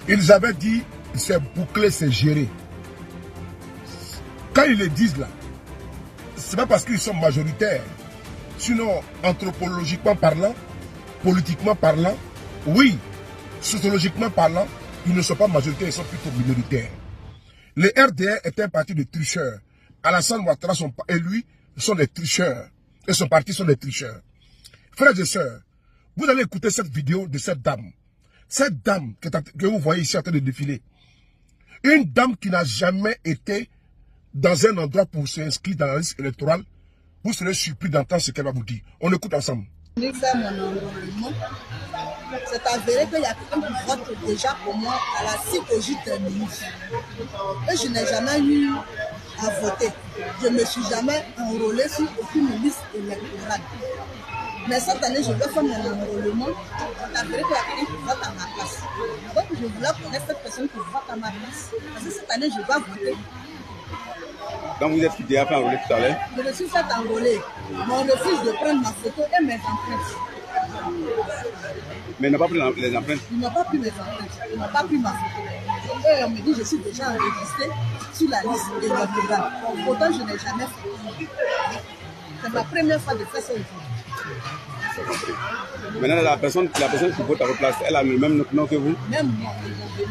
Ils avaient dit, c'est bouclé, c'est géré. Quand ils le disent là, c'est pas parce qu'ils sont majoritaires. Sinon, anthropologiquement parlant, politiquement parlant, oui, sociologiquement parlant, ils ne sont pas majoritaires, ils sont plutôt minoritaires. Le RDR est un parti de tricheurs. Alassane Ouattara et lui sont des tricheurs. Et son parti sont des tricheurs. Frères et sœurs, vous allez écouter cette vidéo de cette dame. Cette dame que vous voyez ici en train de défiler. Une dame qui n'a jamais été dans un endroit pour s'inscrire dans la liste électorale. Vous serez surpris d'entendre ce qu'elle va vous dire. On écoute ensemble. J'ai fait mon enrôlement. C'est avéré qu'il y a quelqu'un qui vote déjà pour moi à la psychologie terminée. Et je n'ai jamais eu à voter. Je ne me suis jamais enrôlé sur aucune liste électorale. Mais cette année, je vais faire mon enrôlement. C'est avéré qu'il y a quelqu'un qui vote à ma place. Donc je voulais connaître cette personne qui vote à ma place. Parce que cette année, je dois voter. Donc vous êtes déjà fait enrôler tout à l'heure? Je me suis fait enrôler. Mais on refuse de prendre ma photo et mes empreintes. Mais ils n'ont pas pris les empreintes? Ils n'ont pas pris mes empreintes. Ils n'ont pas pris ma photo. Et on me dit que je suis déjà enregistré sur la liste électorale. Pourtant, je n'ai jamais fait. C'est ma première fois de faire ça aujourd'hui. Maintenant, la personne qui vote à votre place, elle a le même nom que vous? Même moi,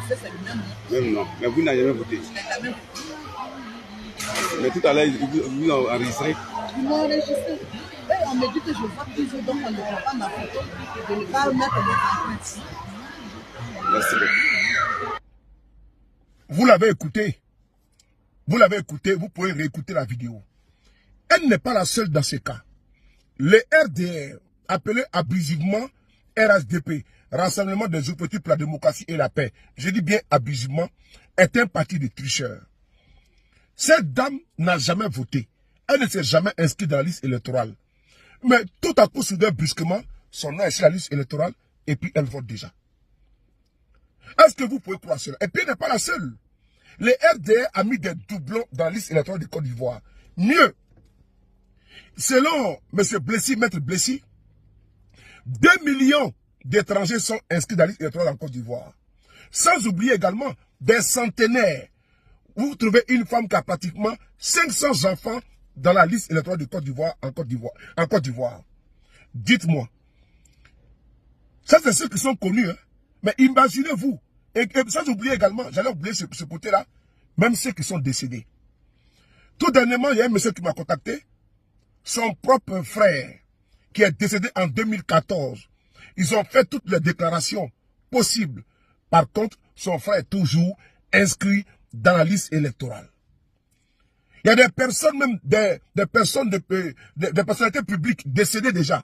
c'est le même nom. Même nom. Mais vous n'avez jamais voté? Je n'ai jamais voté. Mais tout à l'heure, ils vous ont enregistré? Ils m'ont enregistré. Et on me dit que je vote toujours, donc on ne prend pas ma photo. Je ne vais pas mettre mes empreintes. Merci beaucoup. Vous l'avez écouté. Vous l'avez écouté, vous pouvez réécouter la vidéo. Elle n'est pas la seule dans ce cas. Le RDR, appelé abusivement RHDP, Rassemblement des oppositions pour la démocratie et la paix, je dis bien abusivement, est un parti de tricheurs. Cette dame n'a jamais voté. Elle ne s'est jamais inscrite dans la liste électorale. Mais tout à coup, soudain, brusquement, son nom est sur la liste électorale et puis elle vote déjà. Est-ce que vous pouvez croire cela? Et puis elle n'est pas la seule. Le RDR a mis des doublons dans la liste électorale de Côte d'Ivoire. Mieux, selon M. Blessy, Maître Blessy, 2 millions d'étrangers sont inscrits dans la liste électorale en Côte d'Ivoire. Sans oublier également des centenaires. Vous trouvez une femme qui a pratiquement 500 enfants dans la liste électorale de Côte d'Ivoire en Côte d'Ivoire. Dites-moi. Ça, c'est ceux qui sont connus. Hein? Mais imaginez-vous. Et sans oublier également, j'allais oublier ce côté-là, même ceux qui sont décédés. Tout dernièrement, il y a un monsieur qui m'a contacté. Son propre frère, qui est décédé en 2014. Ils ont fait toutes les déclarations possibles. Par contre, son frère est toujours inscrit dans la liste électorale. Il y a des personnes, même des personnalités publiques décédées déjà,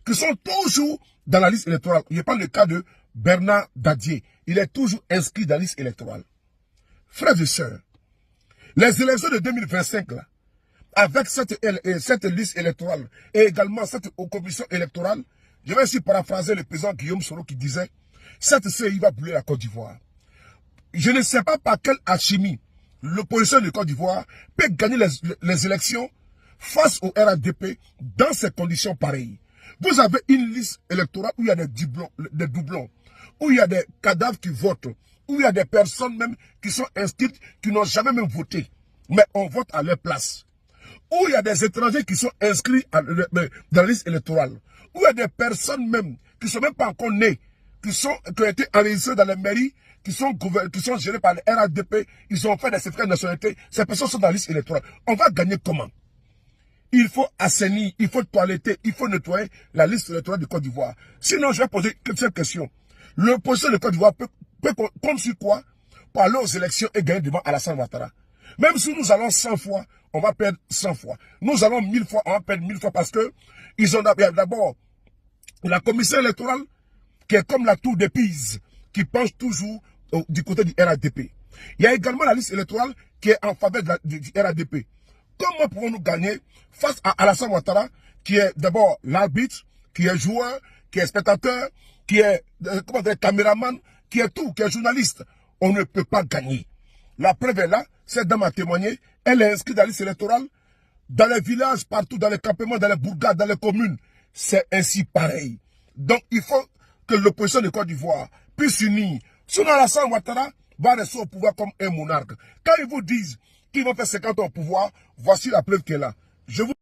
qui sont toujours dans la liste électorale. Il n'y a pas le cas de Bernard Dadier. Il est toujours inscrit dans la liste électorale. Frères et sœurs, les élections de 2025, là, avec cette liste électorale et également cette commission électorale, je vais ici paraphraser le président Guillaume Soro qui disait, cette CEI va brûler la Côte d'Ivoire. Je ne sais pas par quelle alchimie l'opposition de Côte d'Ivoire peut gagner les élections face au RHDP dans ces conditions pareilles. Vous avez une liste électorale où il y a des doublons, où il y a des cadavres qui votent, où il y a des personnes même qui sont inscrites, qui n'ont jamais même voté, mais on vote à leur place. Où il y a des étrangers qui sont inscrits dans la liste électorale, où il y a des personnes même qui ne sont même pas encore nées, qui ont été enregistrées dans les mairies, qui sont gérées par le RHDP, ils ont fait des certificats de nationalité, ces personnes sont dans la liste électorale. On va gagner comment? Il faut assainir, il faut toiletter, il faut nettoyer la liste électorale de Côte d'Ivoire. Sinon, je vais poser cette question. L'opposition de Côte d'Ivoire peut compte sur quoi pour aller aux élections et gagner devant Alassane Ouattara? Même si nous allons 100 fois, on va perdre 100 fois. Nous allons 1000 fois, on va perdre 1000 fois parce que ils ont d'abord la commission électorale qui est comme la tour de Pise, qui penche toujours du côté du RHDP. Il y a également la liste électorale qui est en faveur du RHDP. Comment pouvons-nous gagner face à Alassane Ouattara, qui est d'abord l'arbitre, qui est joueur, qui est spectateur, qui est caméraman, qui est tout, qui est journaliste? On ne peut pas gagner. La preuve est là, cette dame a témoigné, elle est inscrite dans la liste électorale, dans les villages, partout, dans les campements, dans les bourgades, dans les communes. C'est ainsi pareil. Donc il faut que l'opposition de Côte d'Ivoire puisse s'unir Sinon, Alassane Ouattara va rester au pouvoir comme un monarque. Quand ils vous disent qu'ils vont faire 50 ans au pouvoir, voici la preuve qu'elle est là. Je vous